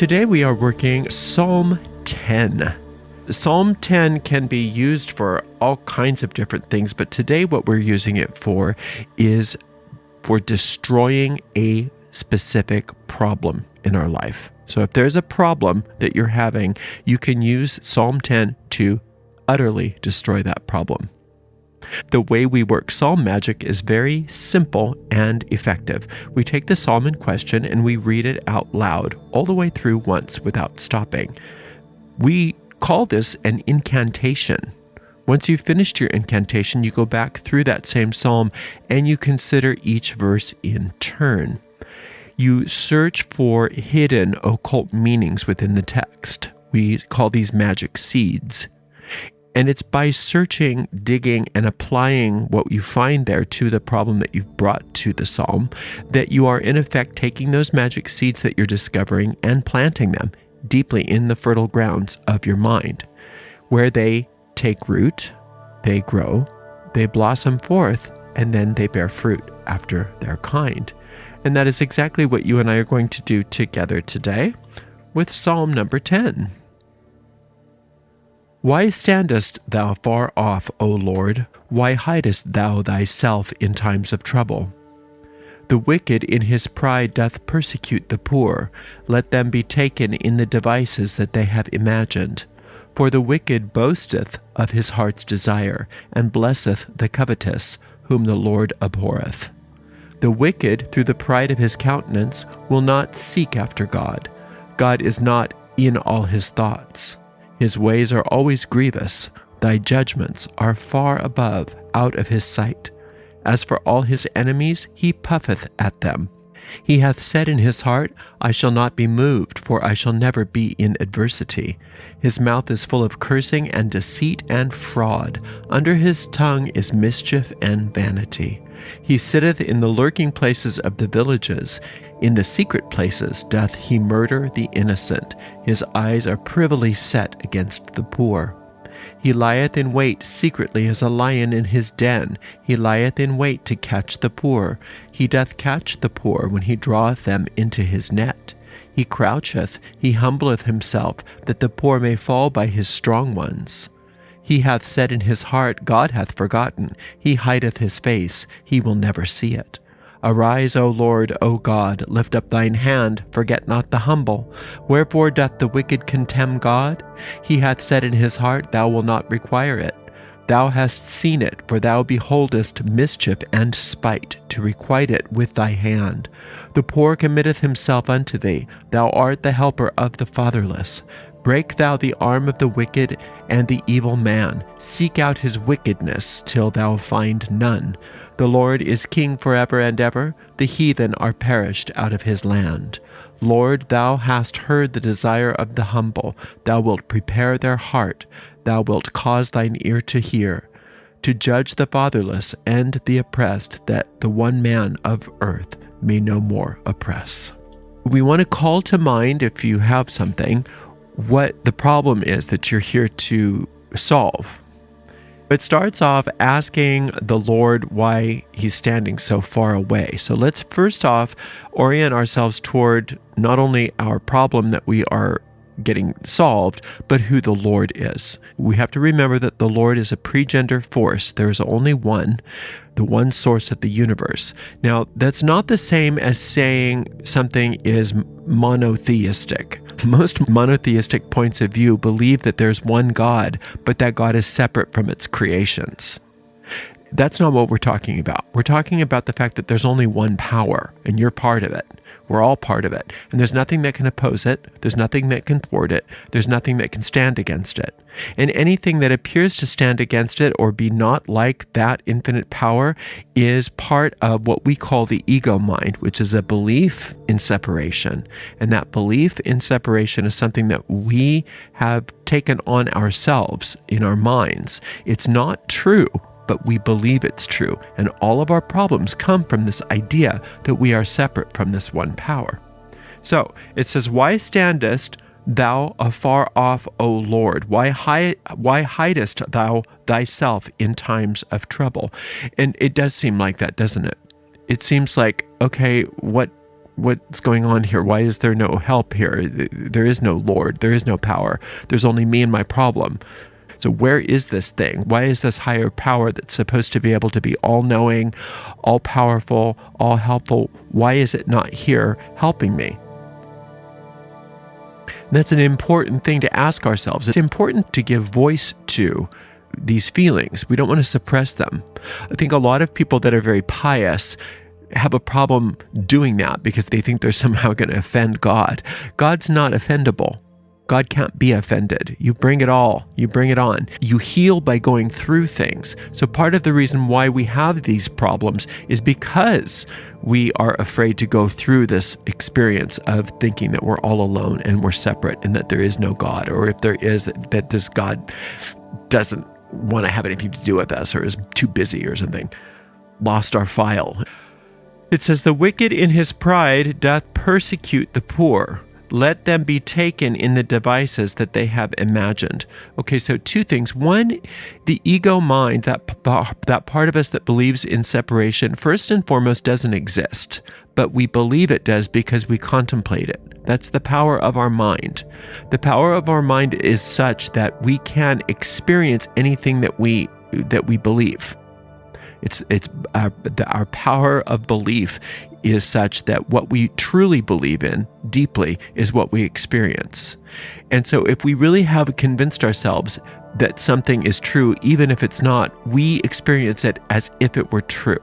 Today we are working Psalm 10. Psalm 10 can be used for all kinds of different things, but today what we're using it for is for destroying a specific problem in our life. So if there's a problem that you're having, you can use Psalm 10 to utterly destroy that problem. The way we work psalm magic is very simple and effective. We take the psalm in question and we read it out loud all the way through once without stopping. We call this an incantation. Once you've finished your incantation, you go back through that same psalm and you consider each verse in turn. You search for hidden occult meanings within the text. We call these magic seeds. And it's by searching, digging, and applying what you find there to the problem that you've brought to the psalm that you are in effect taking those magic seeds that you're discovering and planting them deeply in the fertile grounds of your mind, where they take root, they grow, they blossom forth, and then they bear fruit after their kind. And that is exactly what you and I are going to do together today with Psalm number 10. Why standest thou far off, O Lord? Why hidest thou thyself in times of trouble? The wicked in his pride doth persecute the poor. Let them be taken in the devices that they have imagined. For the wicked boasteth of his heart's desire, and blesseth the covetous, whom the Lord abhorreth. The wicked, through the pride of his countenance, will not seek after God. God is not in all his thoughts. His ways are always grievous. Thy judgments are far above, out of his sight. As for all his enemies, he puffeth at them. He hath said in his heart, I shall not be moved, for I shall never be in adversity. His mouth is full of cursing and deceit and fraud. Under his tongue is mischief and vanity. He sitteth in the lurking places of the villages. In the secret places doth he murder the innocent. His eyes are privily set against the poor. He lieth in wait secretly as a lion in his den. He lieth in wait to catch the poor. He doth catch the poor when he draweth them into his net. He croucheth, he humbleth himself, that the poor may fall by his strong ones. He hath said in his heart, God hath forgotten. He hideth his face, he will never see it. Arise, O Lord, O God, lift up thine hand, forget not the humble. Wherefore doth the wicked contemn God? He hath said in his heart, Thou wilt not require it. Thou hast seen it, for thou beholdest mischief and spite, to requite it with thy hand. The poor committeth himself unto thee. Thou art the helper of the fatherless. Break thou the arm of the wicked and the evil man. Seek out his wickedness till thou find none. The Lord is king forever and ever. The heathen are perished out of his land. Lord, thou hast heard the desire of the humble. Thou wilt prepare their heart. Thou wilt cause thine ear to hear, to judge the fatherless and the oppressed, that the one man of earth may no more oppress. We want to call to mind, if you have something, what the problem is that you're here to solve. It starts off asking the Lord why he's standing so far away. So let's first off orient ourselves toward not only our problem that we are getting solved, but who the Lord is. We have to remember that the Lord is a pre-gender force. There is only one, the one source of the universe. Now, that's not the same as saying something is monotheistic. Most monotheistic points of view believe that there's one God, but that God is separate from its creations. That's not what we're talking about. We're talking about the fact that there's only one power, and you're part of it. We're all part of it. And there's nothing that can oppose it. There's nothing that can thwart it. There's nothing that can stand against it. And anything that appears to stand against it or be not like that infinite power is part of what we call the ego mind, which is a belief in separation. And that belief in separation is something that we have taken on ourselves in our minds. It's not true, but we believe it's true. And all of our problems come from this idea that we are separate from this one power. So it says, why standest thou afar off, O Lord? Why hidest thou thyself in times of trouble? And it does seem like that, doesn't it? It seems like, okay, what What's going on here? Why is there no help here? There is no Lord. There is no power. There's only me and my problem. So where is this thing? Why is this higher power that's supposed to be able to be all-knowing, all-powerful, all-helpful? Why is it not here helping me? That's an important thing to ask ourselves. It's important to give voice to these feelings. We don't want to suppress them. I think a lot of people that are very pious have a problem doing that because they think they're somehow going to offend God. God's not offendable. God can't be offended. You bring it all. You bring it on. You heal by going through things. So part of the reason why we have these problems is because we are afraid to go through this experience of thinking that we're all alone and we're separate and that there is no God, or if there is, that this God doesn't want to have anything to do with us or is too busy or something. Lost our file. It says, the wicked in his pride doth persecute the poor. Let them be taken in the devices that they have imagined. Okay, so two things. One, the ego mind, that part of us that believes in separation, first and foremost doesn't exist, but we believe it does because we contemplate it. That's the power of our mind. The power of our mind is such that we can experience anything that we believe. It's our power of belief is such that what we truly believe in deeply is what we experience. And so if we really have convinced ourselves that something is true, even if it's not, we experience it as if it were true.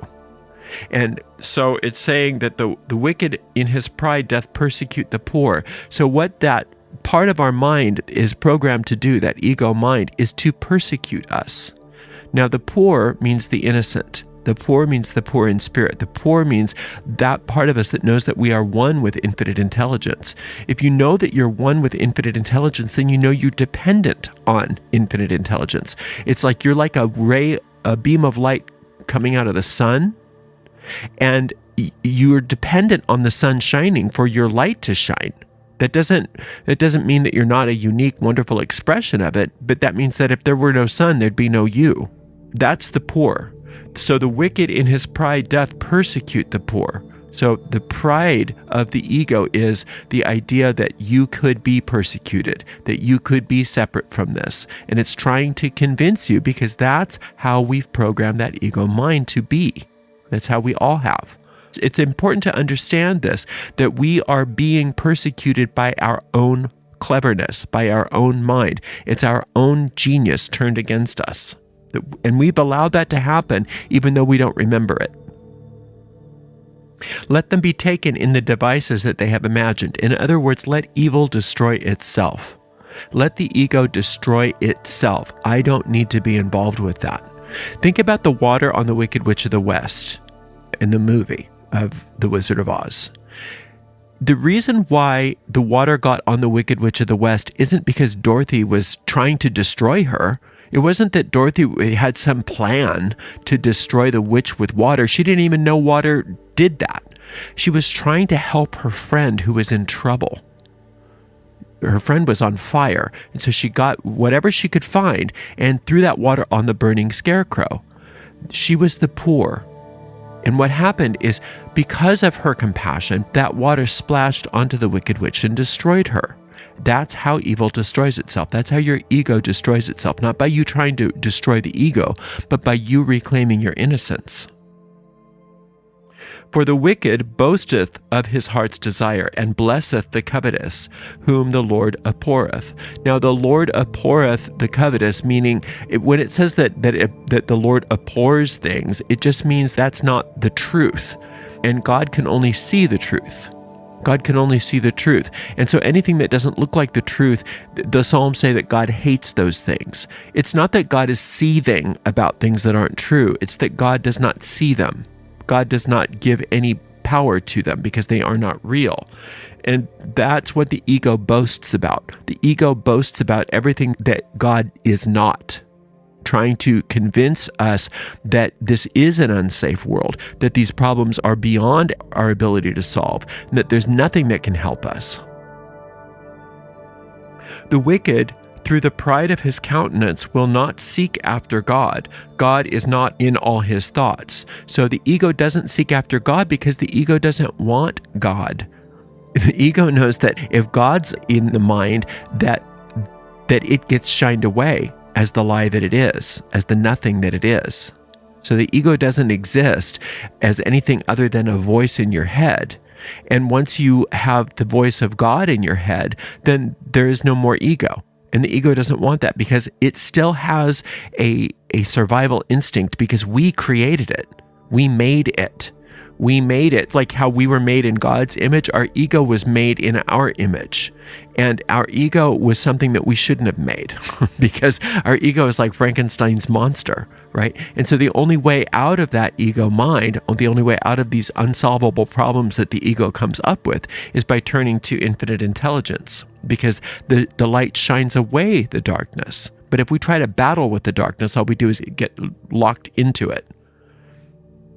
And so it's saying that the wicked in his pride doth persecute the poor. So what that part of our mind is programmed to do, that ego mind, is to persecute us. Now, the poor means the innocent. The poor means the poor in spirit. The poor means that part of us that knows that we are one with infinite intelligence. If you know that you're one with infinite intelligence, then you know you're dependent on infinite intelligence. It's like you're like a beam of light coming out of the sun, and you're dependent on the sun shining for your light to shine. That doesn't mean that you're not a unique, wonderful expression of it, but that means that if there were no sun, there'd be no you. That's the poor. So the wicked in his pride doth persecute the poor. So the pride of the ego is the idea that you could be persecuted, that you could be separate from this. And it's trying to convince you because that's how we've programmed that ego mind to be. That's how we all have. It's important to understand this, that we are being persecuted by our own cleverness, by our own mind. It's our own genius turned against us. And we've allowed that to happen even though we don't remember it. Let them be taken in the devices that they have imagined. In other words, let evil destroy itself. Let the ego destroy itself. I don't need to be involved with that. Think about the water on the Wicked Witch of the West in the movie of The Wizard of Oz. The reason why the water got on the Wicked Witch of the West isn't because Dorothy was trying to destroy her. It wasn't that Dorothy had some plan to destroy the witch with water. She didn't even know water did that. She was trying to help her friend who was in trouble. Her friend was on fire, and so she got whatever she could find and threw that water on the burning scarecrow. She was the poor. And what happened is, because of her compassion, that water splashed onto the Wicked Witch and destroyed her. That's how evil destroys itself. That's how your ego destroys itself. Not by you trying to destroy the ego, but by you reclaiming your innocence. For the wicked boasteth of his heart's desire, and blesseth the covetous, whom the Lord abhorreth. Now the Lord abhorreth the covetous, meaning when it says that the Lord abhors things, it just means that's not the truth. And God can only see the truth. God can only see the truth. And so anything that doesn't look like the truth, the Psalms say that God hates those things. It's not that God is seething about things that aren't true. It's that God does not see them. God does not give any power to them because they are not real. And that's what the ego boasts about. The ego boasts about everything that God is not, trying to convince us that this is an unsafe world, that these problems are beyond our ability to solve, and that there's nothing that can help us. The wicked, through the pride of his countenance, will not seek after God. God is not in all his thoughts. So the ego doesn't seek after God because the ego doesn't want God. The ego knows that if God's in the mind, that it gets shined away as the lie that it is, as the nothing that it is. So the ego doesn't exist as anything other than a voice in your head. And once you have the voice of God in your head, then there is no more ego. And the ego doesn't want that because it still has a survival instinct because we created it. We made it. We made it like how we were made in God's image. Our ego was made in our image. And our ego was something that we shouldn't have made because our ego is like Frankenstein's monster, right? And so the only way out of that ego mind, or the only way out of these unsolvable problems that the ego comes up with, is by turning to infinite intelligence, because the light shines away the darkness. But if we try to battle with the darkness, all we do is get locked into it.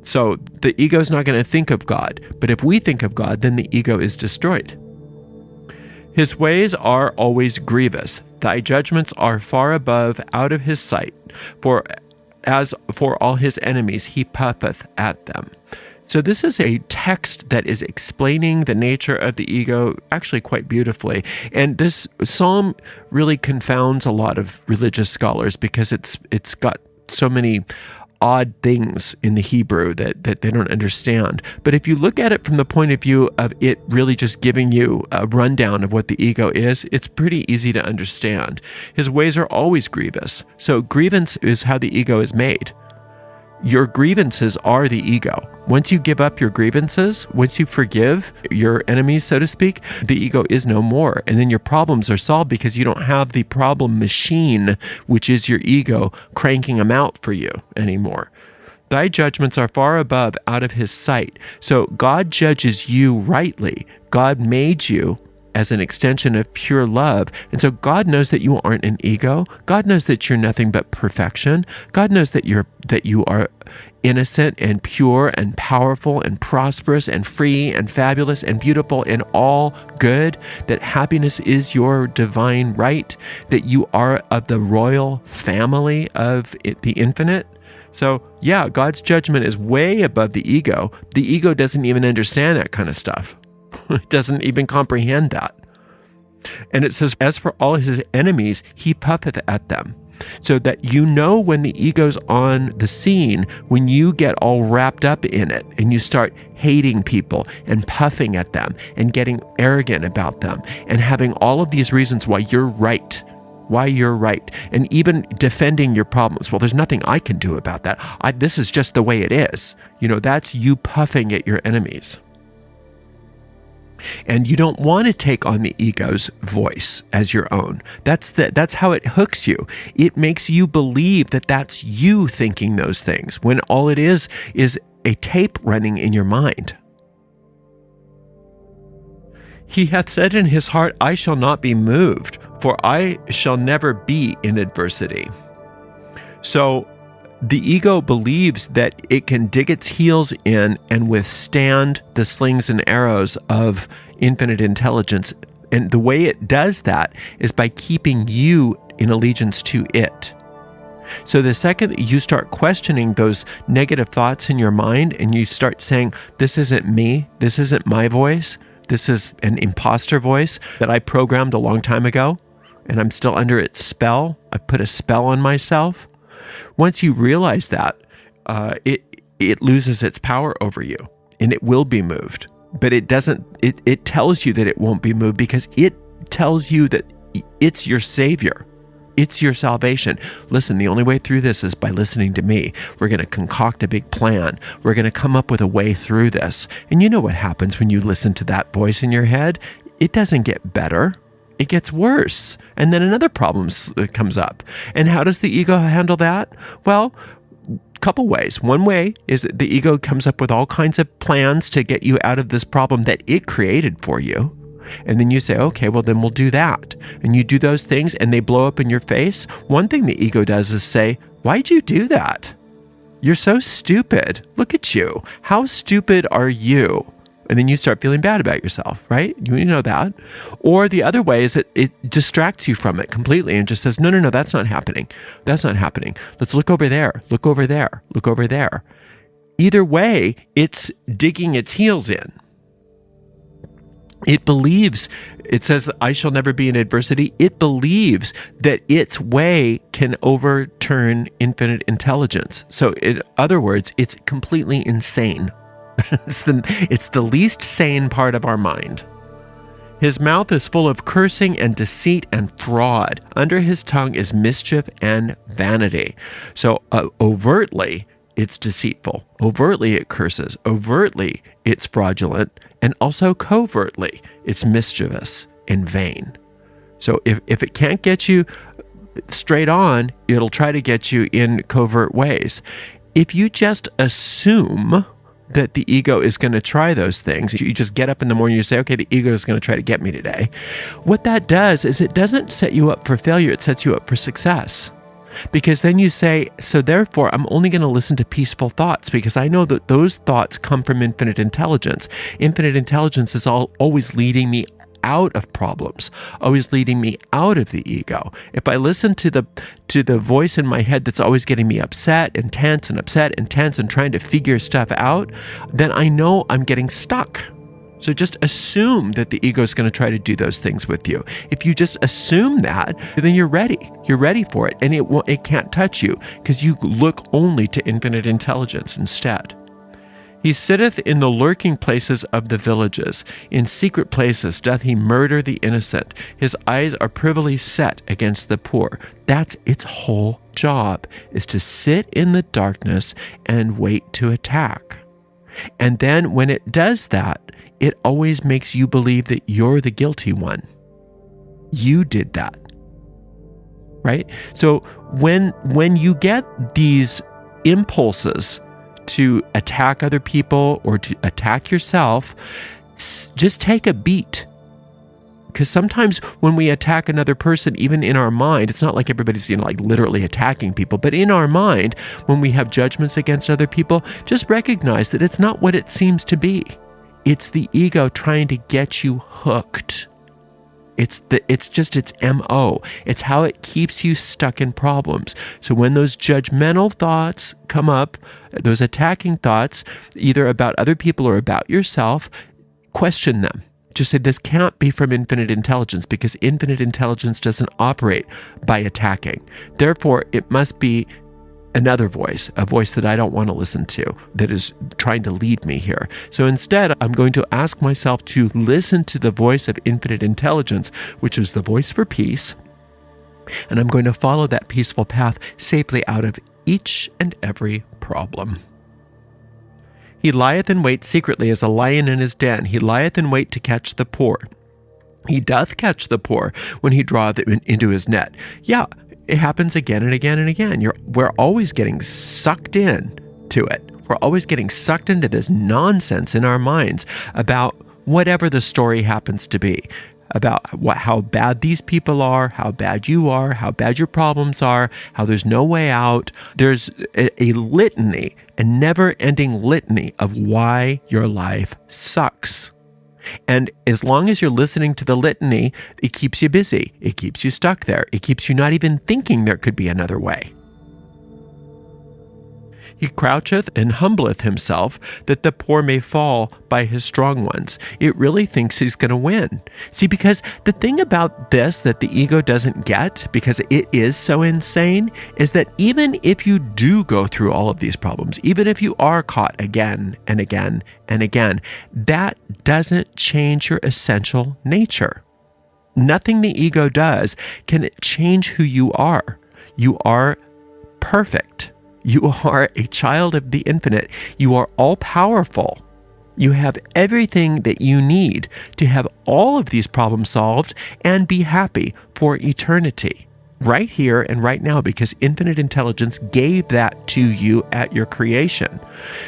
So the ego is not going to think of God, but if we think of God, then the ego is destroyed. His ways are always grievous. Thy judgments are far above out of his sight. For as for all his enemies, he puffeth at them. So this is a text that is explaining the nature of the ego actually quite beautifully. And this psalm really confounds a lot of religious scholars because it's got so many odd things in the Hebrew that they don't understand. But if you look at it from the point of view of it really just giving you a rundown of what the ego is, it's pretty easy to understand. His ways are always grievous. So grievance is how the ego is made. Your grievances are the ego. Once you give up your grievances, once you forgive your enemies, so to speak, the ego is no more. And then your problems are solved because you don't have the problem machine, which is your ego, cranking them out for you anymore. Thy judgments are far above out of his sight. So God judges you rightly. God made you as an extension of pure love. And so God knows that you aren't an ego. God knows that you're nothing but perfection. God knows that you are innocent and pure and powerful and prosperous and free and fabulous and beautiful and all good, that happiness is your divine right, that you are of the royal family of the infinite. So yeah, God's judgment is way above the ego. The ego doesn't even understand that kind of stuff. It doesn't even comprehend that. And it says, as for all his enemies, he puffeth at them. So that you know when the ego's on the scene, when you get all wrapped up in it and you start hating people and puffing at them and getting arrogant about them and having all of these reasons why you're right, and even defending your problems. Well, there's nothing I can do about that. This is just the way it is. That's you puffing at your enemies. And you don't want to take on the ego's voice as your own. That's how it hooks you. It makes you believe that that's you thinking those things, when all it is a tape running in your mind. He hath said in his heart, I shall not be moved, for I shall never be in adversity. So the ego believes that it can dig its heels in and withstand the slings and arrows of infinite intelligence. And the way it does that is by keeping you in allegiance to it. So the second that you start questioning those negative thoughts in your mind and you start saying, this isn't me, this isn't my voice, this is an imposter voice that I programmed a long time ago, and I'm still under its spell, I put a spell on myself. Once you realize that, it loses its power over you and it will be moved. But it doesn't, it tells you that it won't be moved because it tells you that it's your savior. It's your salvation. Listen, the only way through this is by listening to me. We're going to concoct a big plan. We're going to come up with a way through this. And you know what happens when you listen to that voice in your head? It doesn't get better. It gets worse. And then another problem comes up. And how does the ego handle that? Well, a couple ways. One way is that the ego comes up with all kinds of plans to get you out of this problem that it created for you. And then you say, okay, well, then we'll do that. And you do those things and they blow up in your face. One thing the ego does is say, why'd you do that? You're so stupid. Look at you. How stupid are you? And then you start feeling bad about yourself, right? You know that. Or the other way is that it distracts you from it completely and just says, no, that's not happening. That's not happening. Let's look over there, look over there, look over there. Either way, it's digging its heels in. It believes, it says, I shall never be in adversity. It believes that its way can overturn infinite intelligence. So in other words, it's completely insane. It's the least sane part of our mind. His mouth is full of cursing and deceit and fraud. Under his tongue is mischief and vanity. So overtly, it's deceitful. Overtly, it curses. Overtly, it's fraudulent. And also covertly, it's mischievous and vain. So if it can't get you straight on, it'll try to get you in covert ways. If you just assume that the ego is going to try those things, you just get up in the morning, you say, okay, the ego is going to try to get me today. What that does is it doesn't set you up for failure, it sets you up for success. Because then you say, so therefore, I'm only going to listen to peaceful thoughts because I know that those thoughts come from infinite intelligence. Infinite intelligence is always leading me out of problems, always leading me out of the ego. If I listen to the voice in my head that's always getting me upset and tense and trying to figure stuff out, then I know I'm getting stuck. So just assume that the ego is going to try to do those things with you. If you just assume that, then you're ready. You're ready for it. And it can't touch you because you look only to infinite intelligence instead. He sitteth in the lurking places of the villages. In secret places doth he murder the innocent. His eyes are privily set against the poor. That's its whole job, is to sit in the darkness and wait to attack. And then when it does that, it always makes you believe that you're the guilty one. You did that, right? So when you get these impulses to attack other people or to attack yourself, just take a beat. Because sometimes when we attack another person, even in our mind, it's not like everybody's like literally attacking people, but in our mind, when we have judgments against other people, just recognize that it's not what it seems to be. It's the ego trying to get you hooked. It's just its MO. It's how it keeps you stuck in problems. So when those judgmental thoughts come up, those attacking thoughts, either about other people or about yourself, question them. Just say, this can't be from infinite intelligence because infinite intelligence doesn't operate by attacking. Therefore, it must be another voice, a voice that I don't want to listen to, that is trying to lead me here. So instead, I'm going to ask myself to listen to the voice of infinite intelligence, which is the voice for peace, and I'm going to follow that peaceful path safely out of each and every problem. He lieth in wait secretly as a lion in his den. He lieth in wait to catch the poor. He doth catch the poor when he draweth into his net. Yeah, it happens again and again and again. We're always getting sucked in to it. We're always getting sucked into this nonsense in our minds about whatever the story happens to be, about how bad these people are, how bad you are, how bad your problems are, how there's no way out. There's a litany, a never-ending litany of why your life sucks. And as long as you're listening to the litany, it keeps you busy. It keeps you stuck there. It keeps you not even thinking there could be another way. He croucheth and humbleth himself, that the poor may fall by his strong ones. It really thinks he's going to win. See, because the thing about this that the ego doesn't get, because it is so insane, is that even if you do go through all of these problems, even if you are caught again and again and again, that doesn't change your essential nature. Nothing the ego does can change who you are. You are perfect. You are a child of the infinite. You are all-powerful. You have everything that you need to have all of these problems solved and be happy for eternity, right here and right now, because infinite intelligence gave that to you at your creation.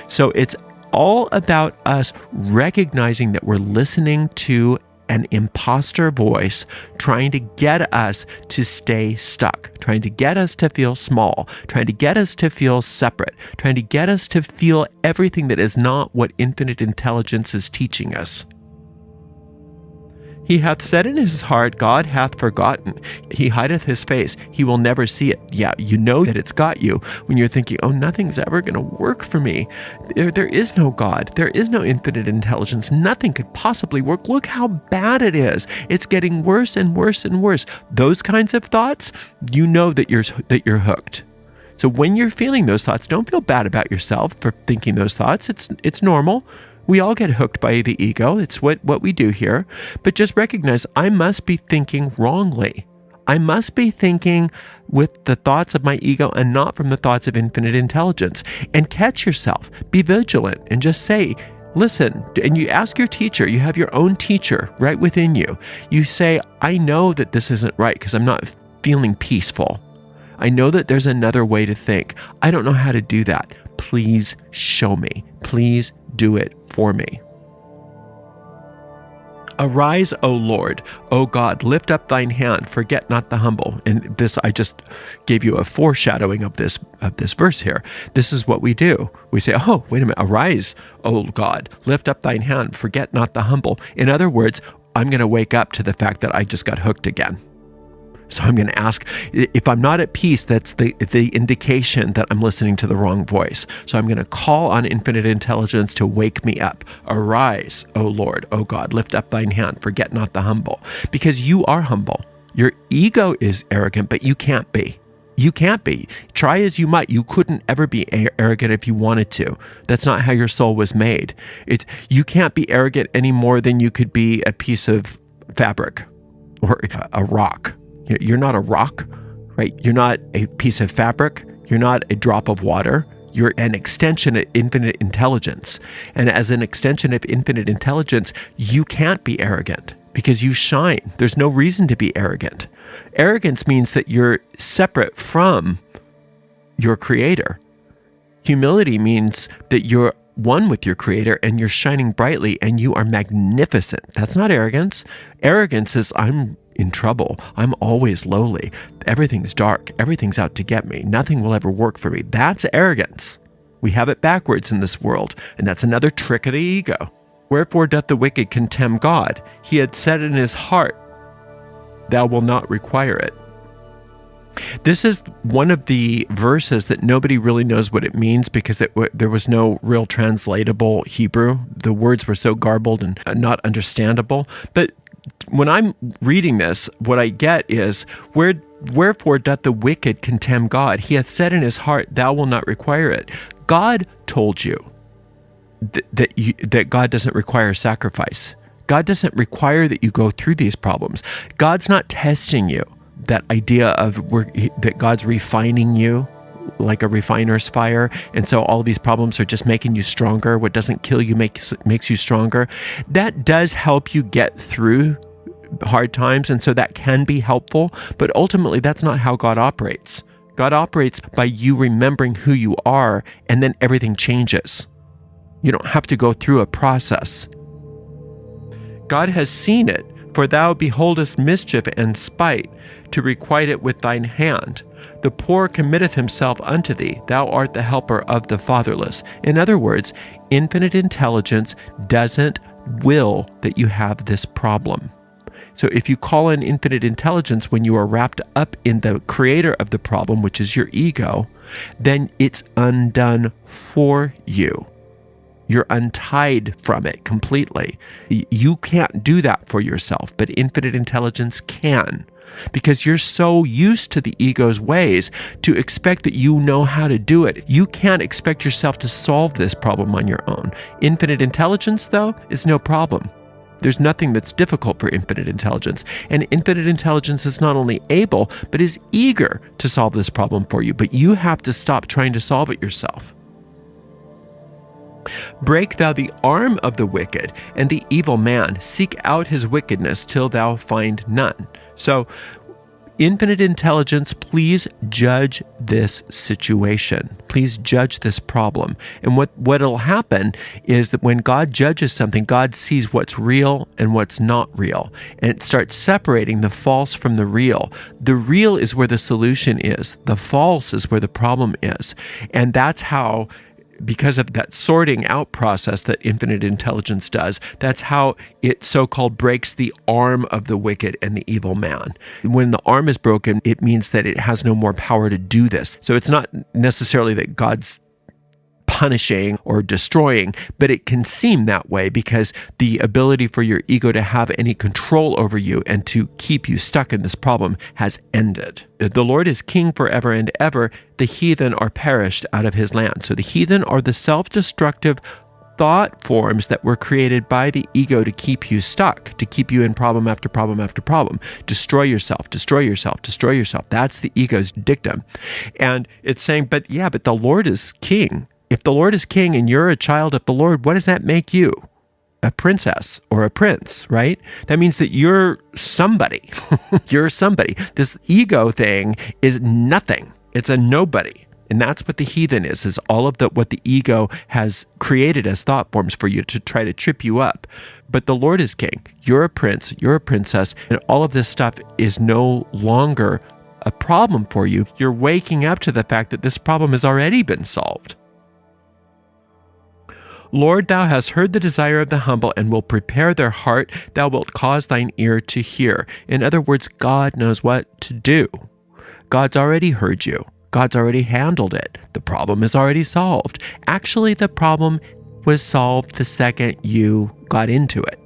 So it's all about us recognizing that we're listening to an imposter voice trying to get us to stay stuck, trying to get us to feel small, trying to get us to feel separate, trying to get us to feel everything that is not what infinite intelligence is teaching us. He hath said in his heart, God hath forgotten. He hideth his face. He will never see it. Yeah, you know that it's got you when you're thinking, oh, nothing's ever going to work for me. There is no God. There is no infinite intelligence. Nothing could possibly work. Look how bad it is. It's getting worse and worse and worse. Those kinds of thoughts, you know that you're hooked. So when you're feeling those thoughts, don't feel bad about yourself for thinking those thoughts. It's normal. We all get hooked by the ego. It's what we do here. But just recognize, I must be thinking wrongly. I must be thinking with the thoughts of my ego and not from the thoughts of infinite intelligence. And catch yourself. Be vigilant and just say, listen, and you ask your teacher. You have your own teacher right within you. You say, I know that this isn't right because I'm not feeling peaceful. I know that there's another way to think. I don't know how to do that. Please show me. Please do it for me. Arise, O Lord, O God, lift up thine hand, forget not the humble. And this, I just gave you a foreshadowing of this verse here. This is what we do. We say, oh, wait a minute, arise, O God, lift up thine hand, forget not the humble. In other words, I'm going to wake up to the fact that I just got hooked again. So I'm going to ask, if I'm not at peace, that's the indication that I'm listening to the wrong voice. So I'm going to call on infinite intelligence to wake me up. Arise, O Lord, O God, lift up thine hand, forget not the humble. Because you are humble. Your ego is arrogant, but you can't be. You can't be. Try as you might, you couldn't ever be arrogant if you wanted to. That's not how your soul was made. You can't be arrogant any more than you could be a piece of fabric or a rock. You're not a rock, right? You're not a piece of fabric. You're not a drop of water. You're an extension of infinite intelligence. And as an extension of infinite intelligence, you can't be arrogant because you shine. There's no reason to be arrogant. Arrogance means that you're separate from your creator. Humility means that you're one with your creator and you're shining brightly and you are magnificent. That's not arrogance. Arrogance is, I'm in trouble. I'm always lowly. Everything's dark. Everything's out to get me. Nothing will ever work for me. That's arrogance. We have it backwards in this world, and that's another trick of the ego. Wherefore doth the wicked contemn God? He had said in his heart, thou wilt not require it. This is one of the verses that nobody really knows what it means because there was no real translatable Hebrew. The words were so garbled and not understandable. But when I'm reading this, what I get is, wherefore doth the wicked contemn God? He hath said in his heart, thou wilt not require it. God told you that God doesn't require sacrifice. God doesn't require that you go through these problems. God's not testing you. That idea of that God's refining you like a refiner's fire, and so all these problems are just making you stronger. What doesn't kill you makes you stronger. That does help you get through hard times, and so that can be helpful, but ultimately that's not how God operates. God operates by you remembering who you are, and then everything changes. You don't have to go through a process. God has seen it, for thou beholdest mischief and spite, to requite it with thine hand. The poor committeth himself unto thee. Thou art the helper of the fatherless. In other words, infinite intelligence doesn't will that you have this problem. So if you call in infinite intelligence when you are wrapped up in the creator of the problem, which is your ego, then it's undone for you. You're untied from it completely. You can't do that for yourself, but infinite intelligence can. Because you're so used to the ego's ways to expect that you know how to do it. You can't expect yourself to solve this problem on your own. Infinite intelligence, though, is no problem. There's nothing that's difficult for infinite intelligence. And infinite intelligence is not only able, but is eager to solve this problem for you. But you have to stop trying to solve it yourself. Break thou the arm of the wicked and the evil man. Seek out his wickedness till thou find none. So Infinite intelligence, please judge this situation. Please judge this problem. And what'll happen is that when God judges something, God sees what's real and what's not real. And it starts separating the false from the real. The real is where the solution is. The false is where the problem is. And that's how, because of that sorting out process that infinite intelligence does, that's how it so-called breaks the arm of the wicked and the evil man. When the arm is broken, it means that it has no more power to do this. So it's not necessarily that God's punishing or destroying, but it can seem that way because the ability for your ego to have any control over you and to keep you stuck in this problem has ended. The Lord is king forever and ever. The heathen are perished out of his land. So the heathen are the self-destructive thought forms that were created by the ego to keep you stuck, to keep you in problem after problem after problem. Destroy yourself, destroy yourself, destroy yourself. That's the ego's dictum. And it's saying, but the Lord is king. If the Lord is king and you're a child of the Lord, what does that make you? A princess or a prince, right? That means that you're somebody. You're somebody. This ego thing is nothing. It's a nobody. And that's what the heathen is all of what the ego has created as thought forms for you to try to trip you up. But the Lord is king. You're a prince. You're a princess. And all of this stuff is no longer a problem for you. You're waking up to the fact that this problem has already been solved. Lord, thou hast heard the desire of the humble and will prepare their heart. Thou wilt cause thine ear to hear. In other words, God knows what to do. God's already heard you. God's already handled it. The problem is already solved. Actually, the problem was solved the second you got into it.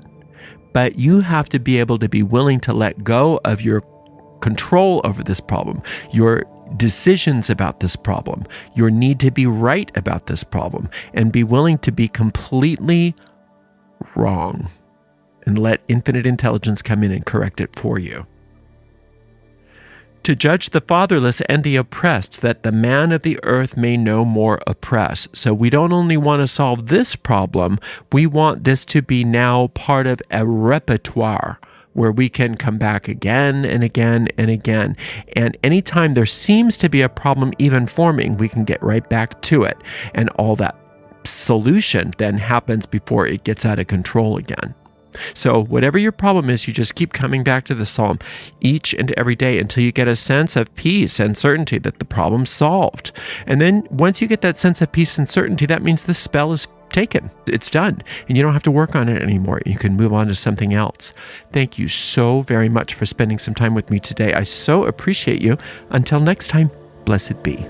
But you have to be able to be willing to let go of your control over this problem, your decisions about this problem, your need to be right about this problem, and be willing to be completely wrong and let infinite intelligence come in and correct it for you. To judge the fatherless and the oppressed, that the man of the earth may no more oppress. So we don't only want to solve this problem, we want this to be now part of a repertoire where we can come back again and again and again. And anytime there seems to be a problem even forming, we can get right back to it. And all that solution then happens before it gets out of control again. So whatever your problem is, you just keep coming back to the psalm each and every day until you get a sense of peace and certainty that the problem's solved. And then once you get that sense of peace and certainty, that means the spell is taken. It's done. And you don't have to work on it anymore. You can move on to something else. Thank you so very much for spending some time with me today. I so appreciate you. Until next time, blessed be.